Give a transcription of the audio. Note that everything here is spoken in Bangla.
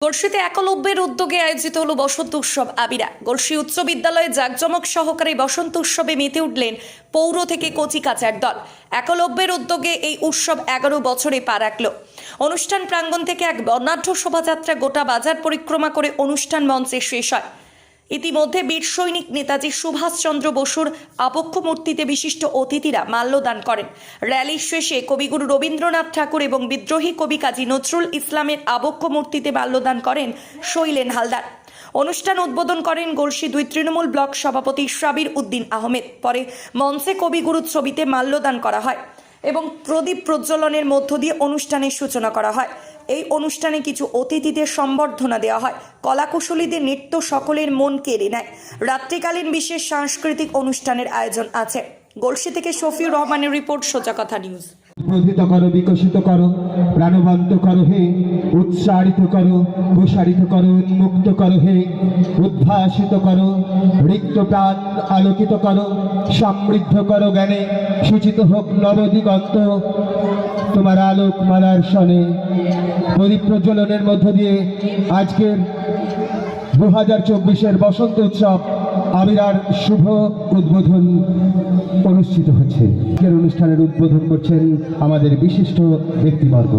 গড়শিতে একলব্যের উদ্যোগে আয়োজিত হলো বসন্ত উৎসব আবিরা। গড়শি উচ্চ বিদ্যালয়ে জাঁকজমক সহকারে বসন্ত উৎসবে মেতে উঠলেন পৌর থেকে কচি কাচার দল। একলব্যের উদ্যোগে এই উৎসব 11 বছরে পা রাখল। অনুষ্ঠান প্রাঙ্গণ থেকে এক বর্ণাঢ্য শোভাযাত্রা গোটা বাজার পরিক্রমা করে অনুষ্ঠান মঞ্চে শেষ হয়। ইতিমধ্যে বীর সৈনিক নেতাজি সুভাষচন্দ্র বসুর আবক্ষ মূর্তিতে বিশিষ্ট অতিথিরা মাল্যদান করেন। র্যালি শেষে কবিগুরু রবীন্দ্রনাথ ঠাকুর এবং বিদ্রোহী কবি কাজী নজরুল ইসলামের আবক্ষ মূর্তিতে মাল্যদান করেন শৈলেন হালদার। অনুষ্ঠান উদ্বোধন করেন গড়শি 2 তৃণমূল ব্লক সভাপতি সাবির উদ্দিন আহমেদ। পরে মঞ্চে কবিগুরুর ছবিতে মাল্যদান করা হয় এবং প্রদীপ প্রজ্বলনের মধ্য দিয়ে অনুষ্ঠানের সূচনা করা হয়। এই অনুষ্ঠানে কিছু অতিথিদের সম্বর্ধনা দেওয়া হয়। কলাকুশলীদের নৃত্য সকলের মন কেড়ে নেয়। রাত্রিকালীন বিশেষ সাংস্কৃতিক অনুষ্ঠানের আয়োজন আছে। গড়শি থেকে শফিউর রহমানের রিপোর্ট, সোজা কথা নিউজ। উদ্বোধিত করো, বিকশিত করো, প্রাণবন্ত করো হে, উৎসাহিত করো, প্রসারিত করো, উন্মুক্ত করো হে, উদ্ভাসিত করো, রিক্ত প্রাণ আলোকিত করো, সমৃদ্ধ করো জ্ঞানে, সূচিত হোক নবদিগন্ত তোমার আলোক মালার সনে। প্রদীপ প্রজ্বলনের মধ্য দিয়ে আজকের 2024-এর বসন্ত উৎসব আবিরার শুভ উদ্বোধন অনুষ্ঠিত হচ্ছে। অনুষ্ঠানের উদ্বোধন করছেন আমাদের বিশিষ্ট ব্যক্তিবর্গ।